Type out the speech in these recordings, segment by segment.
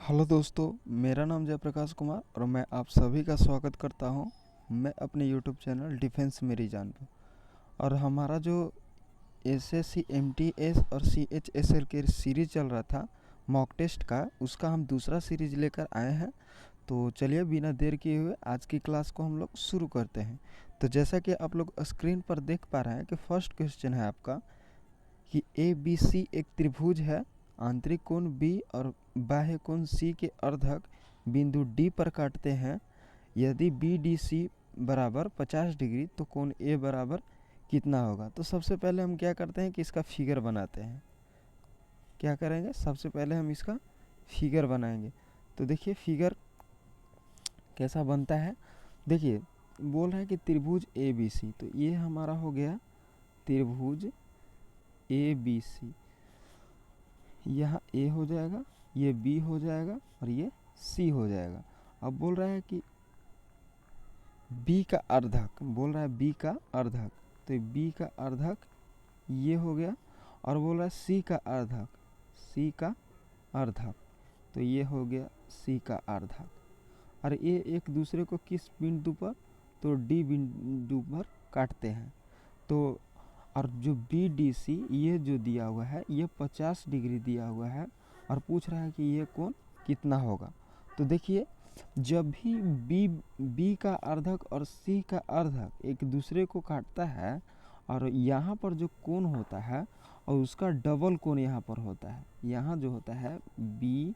Hello दोस्तों, मेरा नाम जयप्रकाश कुमार और मैं आप सभी का स्वागत करता हूं मैं अपने यूट्यूब चैनल डिफेंस मेरी जान पर। और हमारा जो एसएससी एमटीएस और सीएचएसएल के सीरीज़ चल रहा था मॉक टेस्ट का, उसका हम दूसरा सीरीज़ लेकर आए हैं। तो चलिए बिना देर किए हुए आज की क्लास को हम लोग शुरू करते हैं। तो जैसा कि आप लोग स्क्रीन पर देख पा रहे हैं कि फर्स्ट क्वेश्चन है आपका कि ए बी सी एक त्रिभुज है। आंतरिक कोण बी और बाह्य कोण सी के अर्धक बिंदु डी पर काटते हैं। यदि बी डी सी बराबर 50 डिग्री तो कोण ए बराबर कितना होगा। तो सबसे पहले हम क्या करते हैं कि इसका फिगर बनाते हैं। क्या करेंगे, सबसे पहले हम इसका फिगर बनाएंगे। तो देखिए फिगर कैसा बनता है। देखिए बोल रहा है कि त्रिभुज ए बी सी, तो ये हमारा हो गया त्रिभुज ए बी सी। यहाँ ए हो जाएगा, ये बी हो जाएगा और ये सी हो जाएगा। अब बोल रहा है कि बी का अर्धक, बोल रहा है बी का अर्धक, तो बी का अर्धक ये हो गया। और बोल रहा है सी का अर्धक, सी का अर्धक, तो ये हो गया सी का अर्धक। और ये एक दूसरे को किस बिंदु पर, तो डी बिंदु पर काटते हैं। तो और जो बी डी सी ये जो दिया हुआ है ये 50 डिग्री दिया हुआ है और पूछ रहा है कि ये कोण कितना होगा। तो देखिए जब भी बी का अर्धक और सी का अर्धक एक दूसरे को काटता है और यहाँ पर जो कोण होता है और उसका डबल कोण यहाँ पर होता है। यहाँ जो होता है बी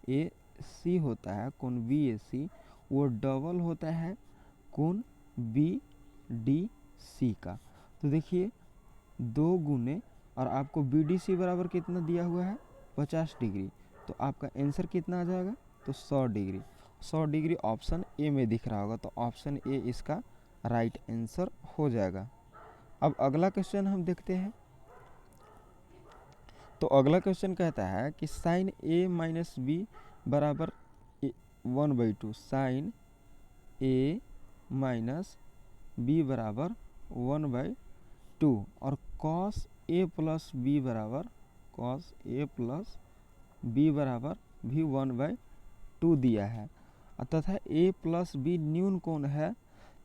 ए सी होता है, कोण बी ए सी, वो डबल होता है कोण बी डी सी का। तो देखिए 2 गुने, और आपको बी डी सी बराबर कितना दिया हुआ है 50 डिग्री, तो आपका आंसर कितना आ जाएगा, तो 100 डिग्री। 100 डिग्री ऑप्शन ए में दिख रहा होगा, तो ऑप्शन ए इसका राइट आंसर हो जाएगा। अब अगला क्वेश्चन हम देखते हैं। तो अगला क्वेश्चन कहता है कि साइन ए माइनस बी बराबर 1/2, साइन ए माइनस बी बराबर 1/2 और कॉस ए प्लस बी बराबर, कॉस ए प्लस बी बराबर भी 1/2 दिया है तथा ए प्लस बी न्यून कोण है,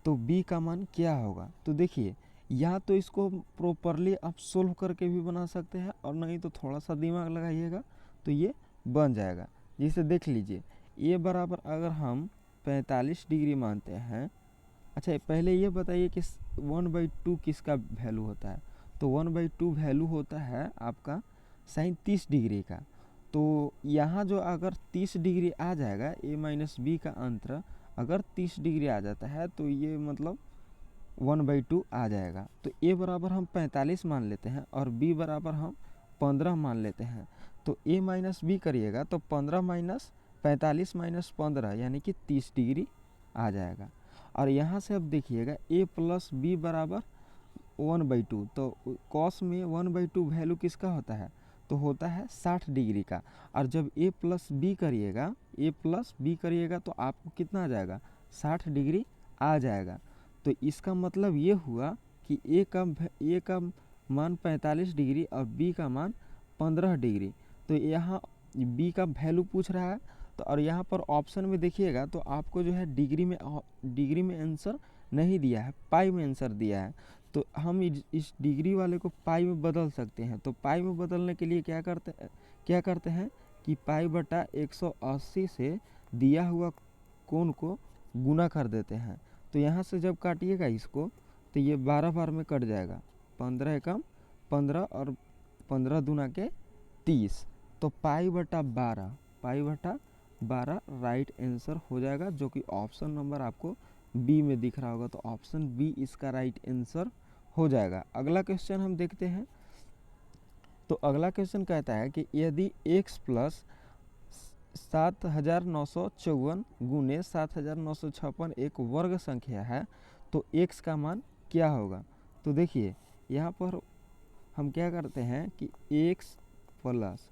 तो बी का मान क्या होगा। तो देखिए या तो इसको प्रॉपरली आप सोल्व करके भी बना सकते हैं और नहीं तो थोड़ा सा दिमाग लगाइएगा तो ये बन जाएगा। जिसे देख लीजिए ए बराबर अगर हम 45 डिग्री मानते हैं। अच्छा पहले ये बताइए कि 1/2 किसका वैल्यू होता है। तो 1/2 वैल्यू होता है आपका साइन 30 डिग्री का। तो यहाँ जो अगर 30 डिग्री आ जाएगा, ए माइनस बी का अंतर अगर 30 डिग्री आ जाता है तो ये मतलब 1/2 आ जाएगा। तो ए बराबर हम 45 मान लेते हैं और बी बराबर हम 15 मान लेते हैं। तो ए माइनस बी करिएगा तो 15 माइनस 45 माइनस 15 यानी कि 30 डिग्री आ जाएगा। और यहाँ से अब देखिएगा ए प्लस बी बराबर 1/2, तो कॉस में 1/2 वैल्यू किसका होता है, तो होता है 60 डिग्री का। और जब ए प्लस बी करिएगा, ए प्लस बी करिएगा तो आपको कितना आ जाएगा, 60 डिग्री आ जाएगा। तो इसका मतलब ये हुआ कि ए का मान 45 डिग्री और बी का मान 15 डिग्री। तो यहाँ बी का वैल्यू पूछ रहा है। तो और यहाँ पर ऑप्शन में देखिएगा तो आपको जो है डिग्री में आंसर नहीं दिया है, पाई में आंसर दिया है। तो हम इस डिग्री वाले को पाई में बदल सकते हैं। तो पाई में बदलने के लिए क्या करते हैं कि पाई बटा 180 से दिया हुआ कोण को गुना कर देते हैं। तो यहाँ से जब काटिएगा इसको तो ये 12 बार में कट जाएगा, 15 एकम 15 और 15 दूना के 30, तो पाई बटा 12 राइट आंसर हो जाएगा, जो कि ऑप्शन नंबर आपको बी में दिख रहा होगा। तो ऑप्शन बी इसका राइट आंसर हो जाएगा। अगला क्वेश्चन हम देखते हैं। तो अगला क्वेश्चन कहता है कि यदि x प्लस 7954 गुने 7956 एक वर्ग संख्या है तो x का मान क्या होगा। तो देखिए यहाँ पर हम क्या करते हैं कि x प्लस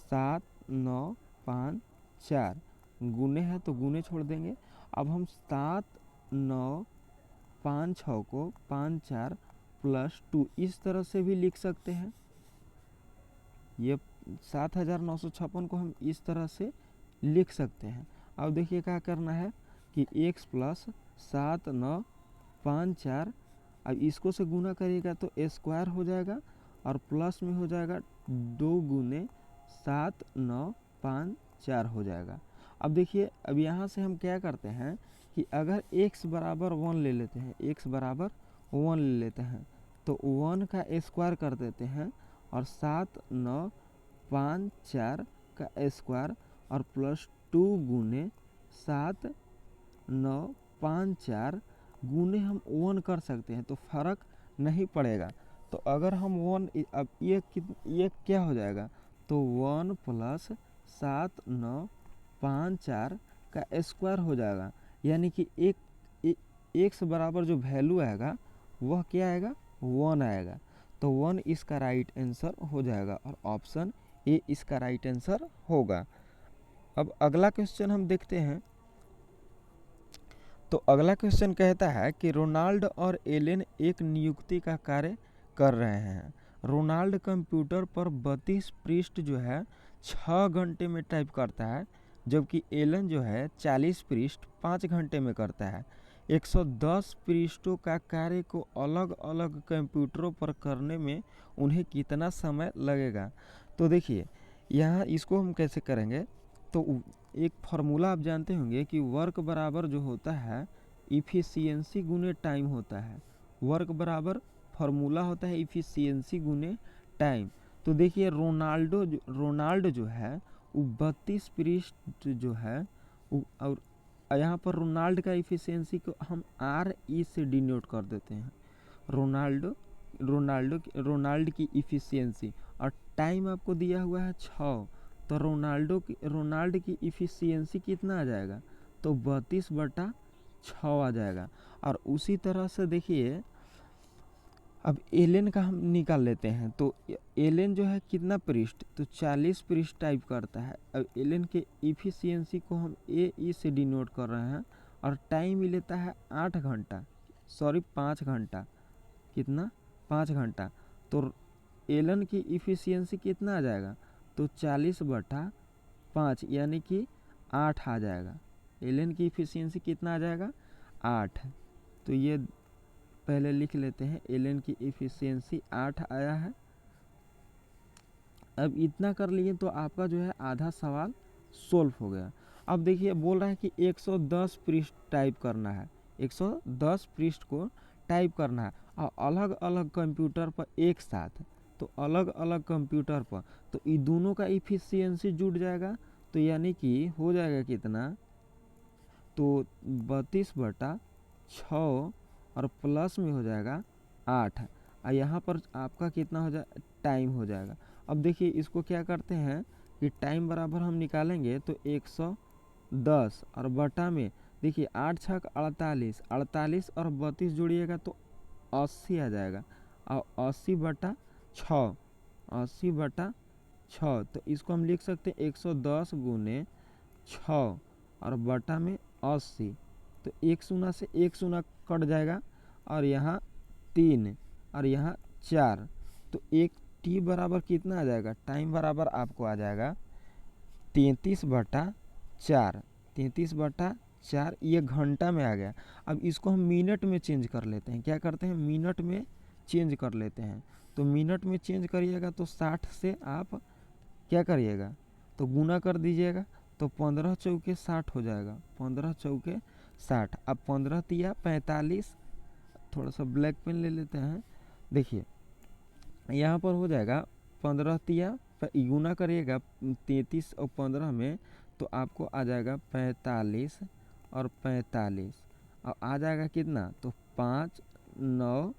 7954 गुने है तो गुने छोड़ देंगे। अब हम 7956 को 54 प्लस 2 इस तरह से भी लिख सकते हैं। ये 7956 को हम इस तरह से लिख सकते हैं। अब देखिए क्या करना है कि x प्लस 7 9 5 4, अब इसको से गुना करिएगा तो स्क्वायर हो जाएगा और प्लस में हो जाएगा 2 गुने 7 9 5 4 हो जाएगा। अब देखिए अब यहाँ से हम क्या करते हैं कि अगर x बराबर 1 ले लेते हैं, x बराबर 1 ले लेते हैं तो 1 का स्क्वायर कर देते हैं और 7 9 5 4 का स्क्वायर और प्लस 2 गुने 7 9 5 4 गुने हम 1 कर सकते हैं तो फर्क नहीं पड़ेगा। तो अगर हम 1, अब ये क्या हो जाएगा तो 1 प्लस 7 9 5 4 का स्क्वायर हो जाएगा, यानी कि एक्स बराबर जो वैल्यू आएगा वह क्या आएगा 1 आएगा। तो 1 इसका राइट आंसर हो जाएगा और ऑप्शन ए इसका राइट आंसर होगा। अब अगला क्वेश्चन हम देखते हैं। तो अगला क्वेश्चन कहता है कि रोनाल्ड और एलेन एक नियुक्ति का कार्य कर रहे हैं। रोनाल्ड कंप्यूटर पर 32 पृष्ठ जो है 6 घंटे में टाइप करता है, जबकि एलन जो है 40 पृष्ठ 5 घंटे में करता है। 110 पृष्ठों का कार्य को अलग अलग कंप्यूटरों पर करने में उन्हें कितना समय लगेगा। तो देखिए यहाँ इसको हम कैसे करेंगे, तो एक फार्मूला आप जानते होंगे कि वर्क बराबर जो होता है इफ़िशियंसी गुने टाइम होता है। वर्क बराबर फार्मूला होता है इफ़िशियंसी गुने टाइम। तो देखिए रोनाल्ड जो है वो 32 पृष्ठ जो है और यहाँ पर रोनाल्ड का इफ़िशियंसी को हम RE से डिनोट कर देते हैं। रोनाल्ड की इफ़िशियंसी और टाइम आपको दिया हुआ है 6, तो रोनाल्ड की इफ़िशियंसी कितना आ जाएगा तो 32/6 आ जाएगा। और उसी तरह से देखिए अब एलेन का हम निकाल लेते हैं। तो एलेन जो है कितना पृष्ठ तो 40 पृष्ठ टाइप करता है। अब एलेन के इफ़िशियंसी को हम AE से डिनोट कर रहे हैं और टाइम ही लेता है 8 घंटा, सॉरी 5 घंटा। कितना 5 घंटा। तो एलन की इफ़िशियंसी कितना आ जाएगा तो 40/5 यानी कि 8 आ जाएगा। एलन की इफ़िशियंसी कितना आ जाएगा 8। तो ये पहले लिख लेते हैं, एलन की इफ़िशियंसी 8 आया है। अब इतना कर लिए तो आपका जो है आधा सवाल सोल्व हो गया। अब देखिए बोल रहा है कि 110 पृष्ठ टाइप करना है, 110 पृष्ठ को टाइप करना है और अलग अलग कंप्यूटर पर एक साथ। तो अलग अलग कंप्यूटर पर तो ये दोनों का इफ़िशियंसी जुड़ जाएगा, तो यानी कि हो जाएगा कितना तो 32/6 और प्लस में हो जाएगा 8 और यहाँ पर आपका कितना हो जाए टाइम हो जाएगा। अब देखिए इसको क्या करते हैं कि टाइम बराबर हम निकालेंगे तो 110 और बटा में देखिए 8 छक 48, 48 और 32 जोड़िएगा तो 80 आ जाएगा और 80/6, 80/6। तो इसको हम लिख सकते हैं 110 गुने 6 और बटा में 80। तो 1 शून्य से 1 शून्य कट जाएगा और यहाँ 3 और यहाँ 4। तो एक टी बराबर कितना आ जाएगा टाइम बराबर आपको आ जाएगा 33/4, 33/4 ये घंटा में आ गया। अब इसको हम मिनट में चेंज कर लेते हैं। क्या करते हैं मिनट में चेंज कर लेते हैं। तो मिनट में चेंज करिएगा तो 60 से आप क्या करिएगा तो गुना कर दीजिएगा तो 15 चौके 60 हो जाएगा, 15 चौके 60। अब 15 तिया 45, थोड़ा सा ब्लैक पेन ले लेते हैं। देखिए यहाँ पर हो जाएगा 15 तिया गुना करिएगा 33 और 15 में तो आपको आ जाएगा 45 और 45 और आ जाएगा कितना तो 5 9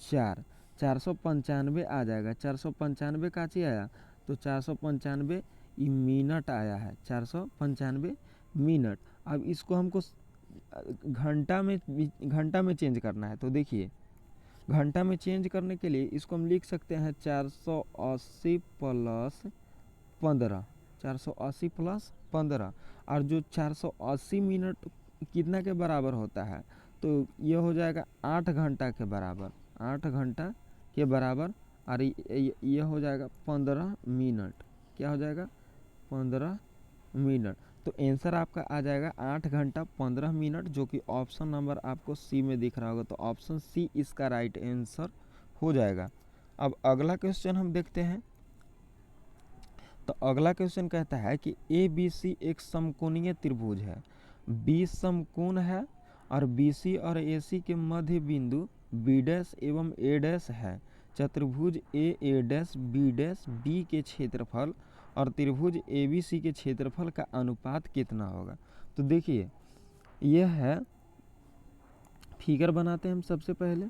4, 495 आ जाएगा। 495 का चीज आया तो 495 मिनट आया है, 495 मिनट। अब इसको हमको घंटा में चेंज करना है। तो देखिए घंटा में चेंज करने के लिए इसको हम लिख सकते हैं 480 प्लस 15, 480 प्लस 15। और जो 480 मिनट कितना के बराबर होता है तो ये हो जाएगा 8 घंटा के बराबर, 8 घंटा के बराबर। और ये हो जाएगा 15 मिनट। क्या हो जाएगा 15 मिनट। तो आंसर आपका आ जाएगा 8 घंटा 15 मिनट, जो कि ऑप्शन नंबर आपको सी में दिख रहा होगा। तो ऑप्शन सी इसका राइट आंसर हो जाएगा। अब अगला क्वेश्चन हम देखते हैं। तो अगला क्वेश्चन कहता है कि ए बी सी एक समकोणीय त्रिभुज है, बी समकोण है और बी सी और ए सी के मध्य बिंदु बी डैश एवं ए डैश है। चतुर्भुज ए डैश बी के क्षेत्रफल और त्रिभुज ए बी सी के क्षेत्रफल का अनुपात कितना होगा। तो देखिए यह है, फिगर बनाते हैं हम। सबसे पहले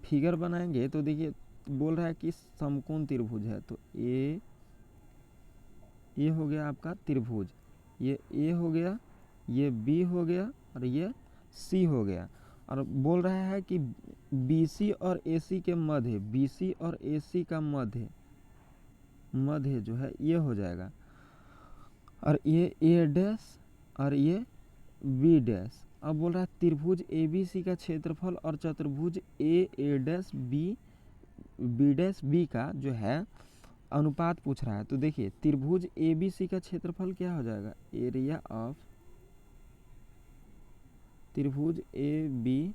फिगर बनाएंगे तो देखिए बोल रहा है कि समकोण त्रिभुज है। तो ये हो गया आपका त्रिभुज, ये ए हो गया, ये बी हो गया और ये सी हो गया। और बोल रहा है कि बी सी और ए सी के मध्य, बी सी और ए सी का मध्य जो है ये हो जाएगा, और ये ए डैश और ये बी डैश। अब बोल रहा है त्रिभुज ए बी सी का क्षेत्रफल और चतुर्भुज ए डैश बी डैश बी का जो है अनुपात पूछ रहा है। तो देखिए त्रिभुज ए बी सी का क्षेत्रफल क्या हो जाएगा, एरिया ऑफ त्रिभुज ए बी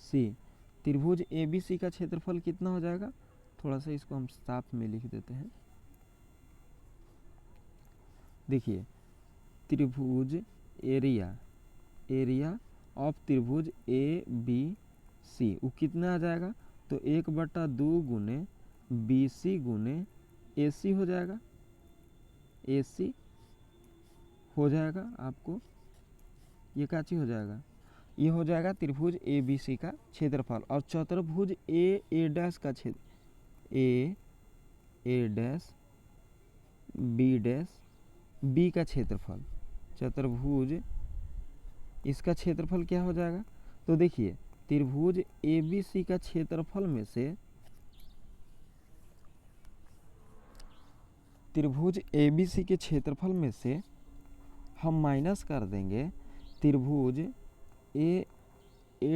सी। त्रिभुज ए बी सी का क्षेत्रफल कितना हो जाएगा, थोड़ा सा इसको हम साफ में लिख देते हैं। देखिए त्रिभुज एरिया ऑफ त्रिभुज ए बी सी वो कितना आ जाएगा, तो 1/2 गुने बी सी गुने ए सी हो जाएगा, ए सी हो जाएगा आपको, ये क्या चीज हो जाएगा, ये हो जाएगा त्रिभुज ए बी सी का क्षेत्रफल। और चतुर्भुज ए डैश का क्षेत्र ए डैश बी का क्षेत्रफल, चतुर्भुज इसका क्षेत्रफल क्या हो जाएगा। तो देखिए त्रिभुज ए बी सी का क्षेत्रफल में से, त्रिभुज ए बी सी के क्षेत्रफल में से हम माइनस कर देंगे त्रिभुज ए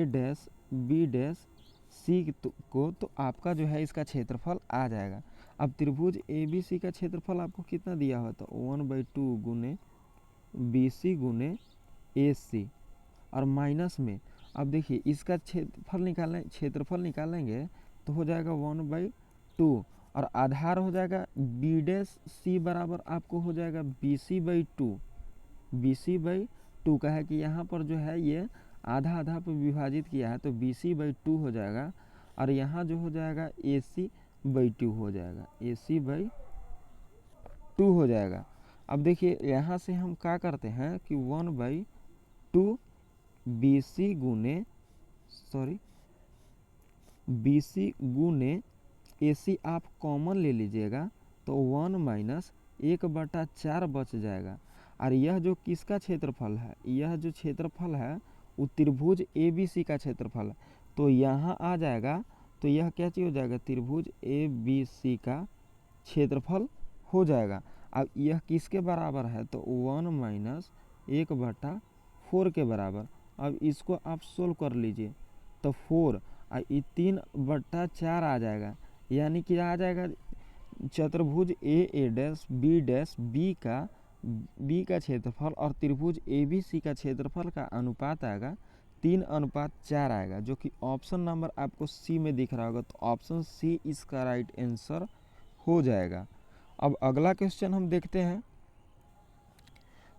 डैश बी डैश सी को, तो आपका जो है इसका क्षेत्रफल आ जाएगा। अब त्रिभुज ए बी सी का क्षेत्रफल आपको कितना दिया हुआ, तो 1/2 गुने बी सी गुने ए सी, और माइनस में अब देखिए इसका क्षेत्रफल निकालेंगे तो हो जाएगा 1/2, और आधार हो जाएगा बी डैश सी बराबर आपको हो जाएगा बी सी बाई टू का है कि यहाँ पर जो है ये आधा आधा पर विभाजित किया है, तो बी सी बाई 2 हो जाएगा, और यहाँ जो हो जाएगा ए सी बाई 2 हो जाएगा, ए सी बाई 2 हो जाएगा। अब देखिए यहाँ से हम क्या करते हैं कि 1/2 बी सी गुने ए सी आप कॉमन ले लीजिएगा, तो 1 - 1/4 बच जाएगा। और यह जो किसका क्षेत्रफल है, यह जो क्षेत्रफल है वो त्रिभुज ए बी सी का क्षेत्रफल है। तो यहाँ आ जाएगा, तो यह क्या चीज़ हो जाएगा, त्रिभुज ए बी सी का क्षेत्रफल हो जाएगा। अब यह किसके बराबर है, तो 1 - 1/4 के बराबर। अब इसको आप सोल्व कर लीजिए, तो 4 और 3/4 आ जाएगा, यानी कि आ जाएगा चतुर्भुज ए डैश बी का क्षेत्रफल और त्रिभुज ए बी सी का क्षेत्रफल का अनुपात आएगा 3:4 आएगा, जो कि ऑप्शन नंबर आपको सी में दिख रहा होगा। तो ऑप्शन सी इसका राइट आंसर हो जाएगा। अब अगला क्वेश्चन हम देखते हैं।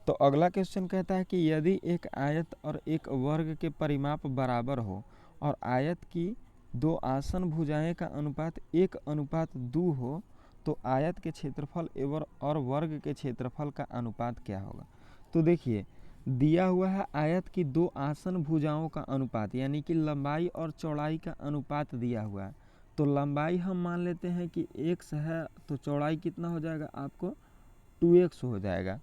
तो अगला क्वेश्चन कहता है कि यदि एक आयत और एक वर्ग के परिमाप बराबर हो और आयत की 2 आसन भुजाएं का अनुपात 1:2 हो, तो आयत के क्षेत्रफल एवं और वर्ग के क्षेत्रफल का अनुपात क्या होगा। तो देखिए दिया हुआ है आयत की 2 आसन भुजाओं का अनुपात, यानी कि लंबाई और चौड़ाई का अनुपात दिया हुआ है। तो लंबाई हम मान लेते हैं कि x है, तो चौड़ाई कितना हो जाएगा आपको 2x हो जाएगा।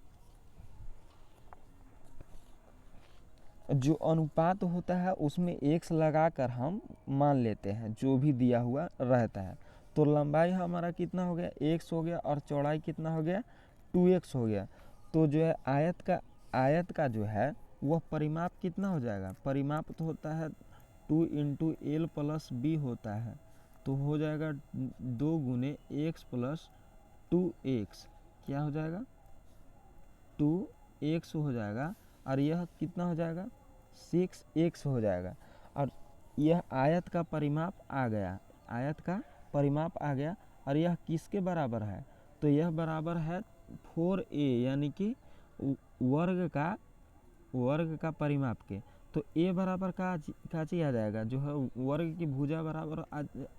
जो अनुपात होता है उसमें x लगाकर हम मान लेते हैं जो भी दिया हुआ रहता है। तो लंबाई हमारा कितना हो गया, x हो गया, और चौड़ाई कितना हो गया 2x हो गया। तो जो है आयत का जो है वह परिमाप कितना हो जाएगा, परिमाप तो होता है 2 × l + b होता है, तो हो जाएगा 2 × x + 2x, क्या हो जाएगा 2 x हो जाएगा और यह कितना हो जाएगा 6x हो जाएगा। और यह आयत का परिमाप आ गया, आयत का परिमाप आ गया। और यह किसके बराबर है, तो यह बराबर है 4a यानी कि वर्ग का परिमाप के। तो a बराबर का चीज आ जाएगा, जो है वर्ग की भुजा बराबर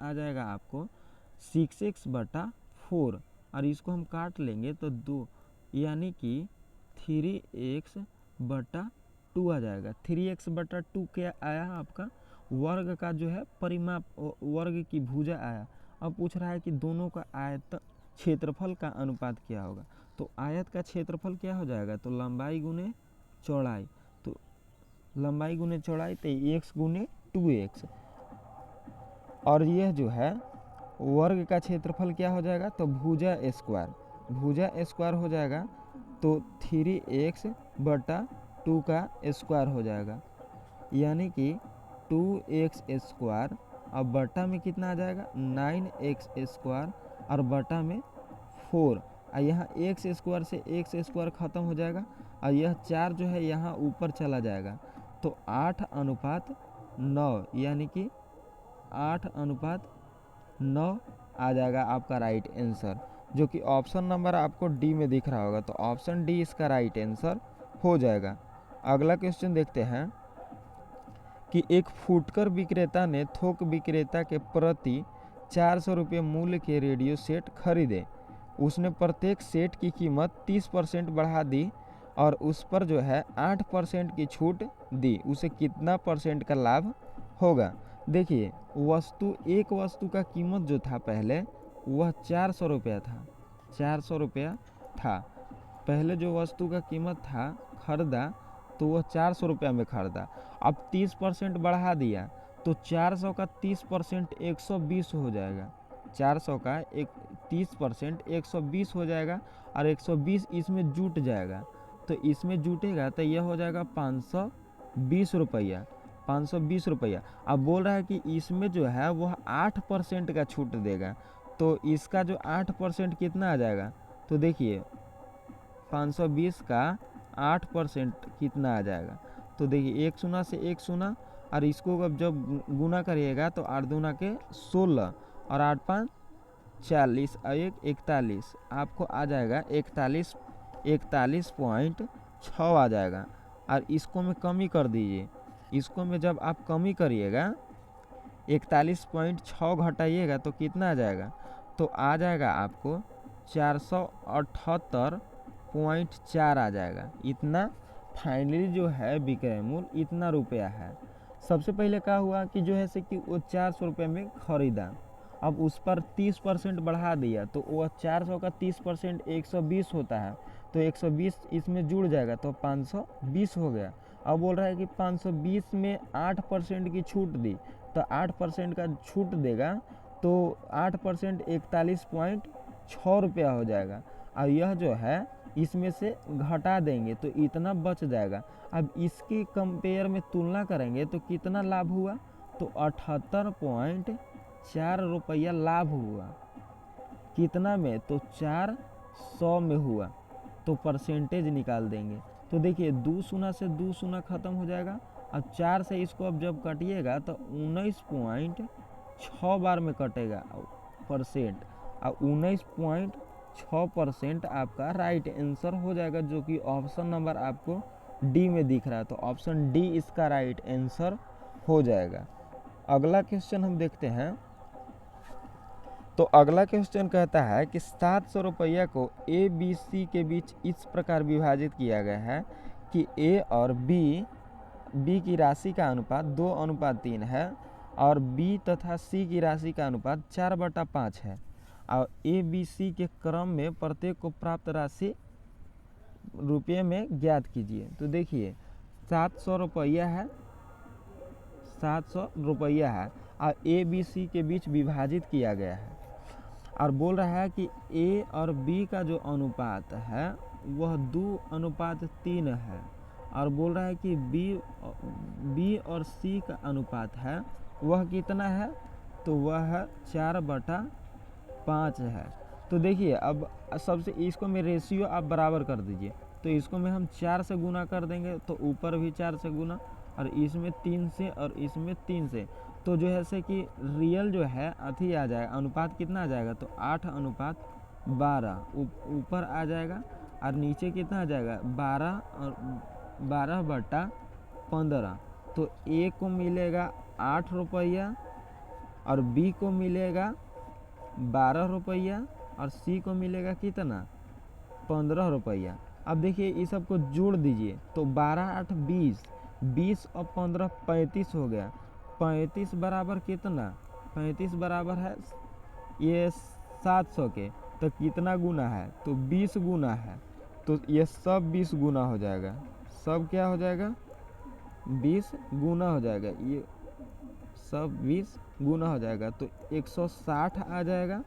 आ जाएगा आपको 6x/4। और इसको हम काट लेंगे तो 2 यानी कि 3x/2 आ जाएगा। 3x/2 क्या आया आपका वर्ग का जो है परिमाप, वर्ग की भुजा आया। अब पूछ रहा है कि दोनों का आयत क्षेत्रफल का अनुपात क्या होगा। तो आयत का क्षेत्रफल क्या हो जाएगा, तो लंबाई गुने चौड़ाई, तो लंबाई गुने चौड़ाई तो x गुने 2x। और यह जो है वर्ग का क्षेत्रफल क्या हो जाएगा, तो भुजा स्क्वायर हो जाएगा। तो 3x/2 का स्क्वायर हो जाएगा, यानी कि 2x²। अब बटा में कितना आ जाएगा 9x², और बटा में 4। और यहाँ x² से x² खत्म हो जाएगा, और यह 4 जो है यहाँ ऊपर चला जाएगा। तो 8:9 यानी कि 8:9 आ जाएगा आपका राइट आंसर, जो कि ऑप्शन नंबर आपको डी में दिख रहा होगा। तो ऑप्शन डी इसका राइट आंसर हो जाएगा। अगला क्वेश्चन देखते हैं कि एक फुटकर विक्रेता ने थोक विक्रेता के प्रति 400 रुपये मूल्य के रेडियो सेट खरीदे। उसने प्रत्येक सेट की कीमत 30% बढ़ा दी और उस पर जो है 8% की छूट दी। उसे कितना परसेंट का लाभ होगा। देखिए एक वस्तु का कीमत जो था पहले वह 400 रुपया था, 400 रुपया था पहले जो वस्तु का कीमत था खरीदा, तो वह 400 रुपया में खरीदा। अब 30% बढ़ा दिया तो 400 का 30% 120 हो जाएगा। 400 का 30% 120 हो जाएगा, और 120 इसमें जुट जाएगा। तो इसमें जुटेगा तो यह हो जाएगा 520 रुपया, 520 रुपया। अब बोल रहा है कि इसमें जो है वह 8% का छूट देगा। तो इसका जो 8% कितना आ जाएगा, तो देखिए 520 का 8% कितना आ जाएगा। तो देखिए 1 शून्य से 1 शून्य, और इसको अब जब गुना करिएगा तो 8 दूना के 16 और 8 5 40 और 1 41, आपको आ जाएगा 41.6 आ जाएगा। और इसको में कमी कर दीजिए, इसको में जब आप कमी करिएगा 41.6 घटाइएगा तो कितना आ जाएगा, तो आ जाएगा आपको 478.4 आ जाएगा। इतना फाइनली जो है विक्रय मूल्य इतना रुपया है। सबसे पहले क्या हुआ कि जो है से कि वो 400 रुपये में खरीदा, अब उस पर 30% बढ़ा दिया, तो वह 400 का 30% 120 होता है, तो 120 इसमें जुड़ जाएगा तो 520 हो गया। अब बोल रहा है कि 520 में 8% की छूट दी, तो 8% का छूट देगा तो 8% 41.6 रुपया हो जाएगा। और यह जो है इसमें से घटा देंगे तो इतना बच जाएगा। अब इसकी कंपेयर में तुलना करेंगे तो कितना लाभ हुआ, तो 78.4 रुपया लाभ हुआ। कितना में, तो 400 में हुआ। तो परसेंटेज निकाल देंगे, तो देखिए 2 शून्य से 2 शून्य खत्म हो जाएगा। अब 4 से इसको अब जब काटिएगा तो 19.6 बार में कटेगा परसेंट, और 19.6% आपका राइट आंसर हो जाएगा, जो कि ऑप्शन नंबर आपको डी में दिख रहा है। तो ऑप्शन डी इसका राइट आंसर हो जाएगा। अगला क्वेश्चन हम देखते हैं। तो अगला क्वेश्चन कहता है कि 700 रुपया को ए बी सी के बीच इस प्रकार विभाजित किया गया है कि ए और बी की राशि का अनुपात 2:3 है, और बी तथा सी की राशि का अनुपात 4/5 है। और ए बी सी के क्रम में प्रत्येक को प्राप्त राशि रुपये में ज्ञात कीजिए। तो देखिए 700 रुपया है, 700 रुपया है, और ए बी सी के बीच विभाजित किया गया है, और बोल रहा है कि ए और बी का जो अनुपात है वह 2:3 है, और बोल रहा है कि बी और सी का अनुपात है वह कितना है, तो वह 4/5 है। तो देखिए अब सबसे इसको में रेशियो आप बराबर कर दीजिए, तो इसको में हम 4 से गुना कर देंगे, तो ऊपर भी 4 से गुना, और इसमें 3 से और इसमें 3 से, तो जो है से कि रियल जो है अथी आ जाएगा, अनुपात कितना आ जाएगा, तो 8:12 ऊपर आ जाएगा, और नीचे कितना आ जाएगा 12 और 12/15। तो ए को मिलेगा 8 रुपया और बी को मिलेगा 12 रुपया और सी को मिलेगा कितना 15 रुपया। अब देखिए इस सब को जोड़ दीजिए, तो 12 8 20, 20 और 15 35 हो गया। 35 बराबर कितना, 35 बराबर है ये 700 के, तो कितना गुना है, तो 20 गुना है। तो ये सब 20 गुना हो जाएगा, सब क्या हो जाएगा 20 गुना हो जाएगा, ये सब 20 गुना हो जाएगा। तो 160 आ जाएगा,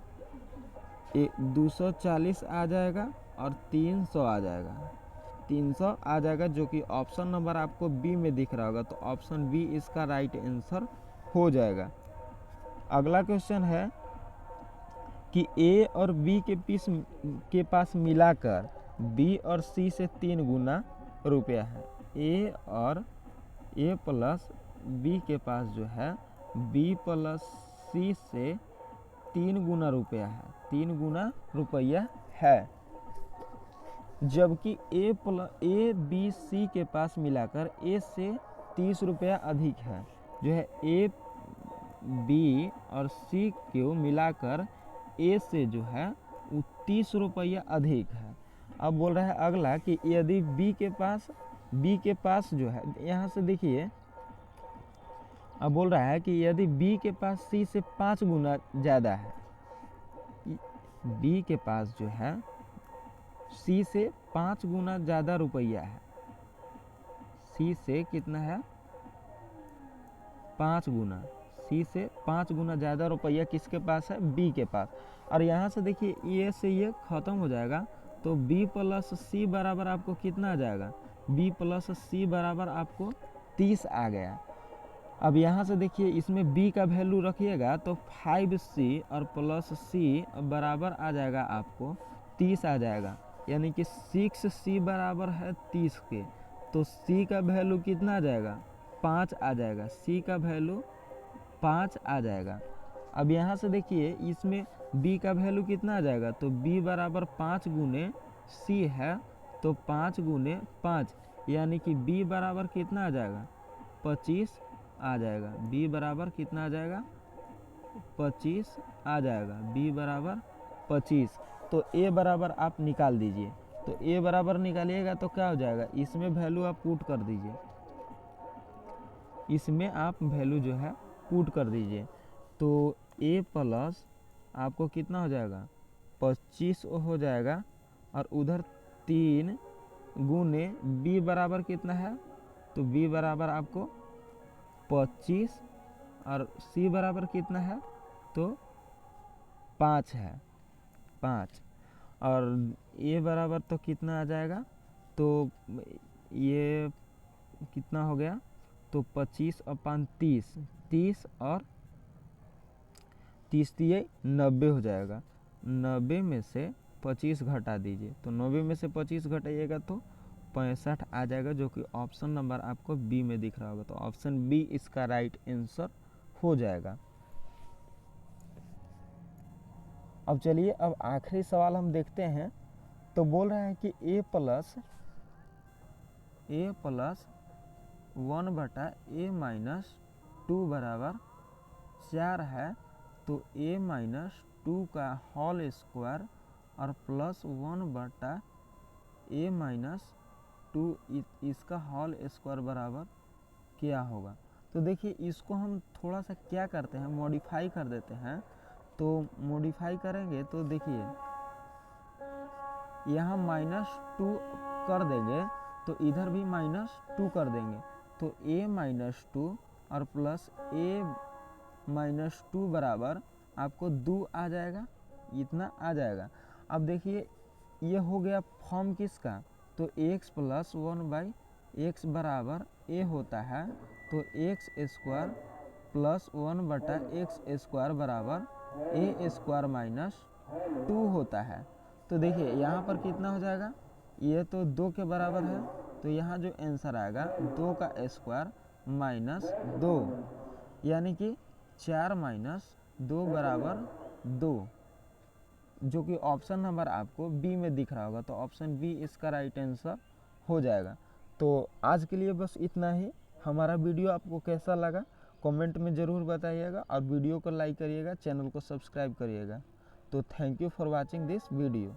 240 आ जाएगा और 300 आ जाएगा, 300 आ जाएगा, जो कि ऑप्शन नंबर आपको बी में दिख रहा होगा। तो ऑप्शन बी इसका राइट आंसर हो जाएगा। अगला क्वेश्चन है कि ए और बी के पास मिलाकर बी और सी से 3 गुना रुपया है। ए प्लस बी के पास जो है बी प्लस सी से 3 गुना रुपया है, 3 गुना रुपया है, जबकि ए बी सी के पास मिलाकर ए से 30 रुपया अधिक है। जो है ए बी और सी को मिलाकर ए से जो है वो 30 रुपया अधिक है। अब बोल रहा है अगला कि यदि बी के पास जो है, यहाँ से देखिए, अब बोल रहा है कि यदि बी के पास सी से 5 गुना ज़्यादा है, बी के पास जो है सी से 5 गुना ज़्यादा रुपया है, सी से कितना है 5 गुना, सी से 5 गुना ज़्यादा रुपया किसके पास है, बी के पास। और यहाँ से देखिए ये से ये ख़त्म हो जाएगा, तो बी प्लस सी बराबर आपको कितना आ जाएगा, बी प्लस सी बराबर आपको 30 आ गया। अब यहाँ से देखिए इसमें b का वैल्यू रखिएगा, तो 5c और प्लस c बराबर आ जाएगा आपको 30 आ जाएगा, यानी कि 6c बराबर है 30 के। तो c का वैल्यू कितना आ जाएगा 5 आ जाएगा, c का वैल्यू 5 आ जाएगा। अब यहाँ से देखिए इसमें b का वैल्यू कितना आ जाएगा, तो b बराबर 5 गुने c है, तो 5 गुने 5, यानी कि b बराबर कितना आ जाएगा 25 आ जाएगा, b बराबर कितना आ जाएगा 25 आ जाएगा, b बराबर 25। तो a बराबर आप निकाल दीजिए, तो a बराबर निकालिएगा तो क्या हो जाएगा, इसमें वैल्यू आप पुट कर दीजिए, इसमें आप वैल्यू जो है पुट कर दीजिए। तो a प्लस आपको कितना हो जाएगा 25 हो जाएगा, और उधर 3 गुने b बराबर कितना है, तो b बराबर आपको 25 और c बराबर कितना है, तो 5 है, 5, और a बराबर तो कितना आ जाएगा, तो ये कितना हो गया, तो 25 और 5 30, 30 और 30 ये 90 हो जाएगा। 90 में से 25 घटा दीजिए, तो 90 में से 25 घटाइएगा तो 65 आ जाएगा, जो कि ऑप्शन नंबर आपको बी में दिख रहा होगा। तो ऑप्शन बी इसका राइट आंसर हो जाएगा। अब चलिए अब आखिरी सवाल हम देखते हैं। तो बोल रहा है कि a प्लस 1/a-2 बराबर 4 है, तो a-2 का होल स्क्वायर और प्लस 1/a-2 इसका होल स्क्वायर बराबर क्या होगा। तो देखिए इसको हम थोड़ा सा क्या करते हैं, मॉडिफाई कर देते हैं। तो मॉडिफाई करेंगे तो देखिए यहाँ -2 कर देंगे, तो इधर भी -2 कर देंगे, तो a-2 और प्लस a-2 बराबर आपको 2 आ जाएगा, इतना आ जाएगा। अब देखिए ये हो गया फॉर्म किसका, तो x प्लस 1/x बराबर a होता है, तो x स्क्वायर प्लस 1/x² बराबर a² - 2 होता है। तो देखिए यहाँ पर कितना हो जाएगा, ये तो 2 के बराबर है, तो यहाँ जो आंसर आएगा 2 का स्क्वायर माइनस 2, यानी कि 4 माइनस 2 बराबर 2, जो कि ऑप्शन नंबर आपको बी में दिख रहा होगा। तो ऑप्शन बी इसका राइट आंसर हो जाएगा। तो आज के लिए बस इतना ही। हमारा वीडियो आपको कैसा लगा कमेंट में ज़रूर बताइएगा, और वीडियो को लाइक करिएगा, चैनल को सब्सक्राइब करिएगा। तो thank you for watching this video.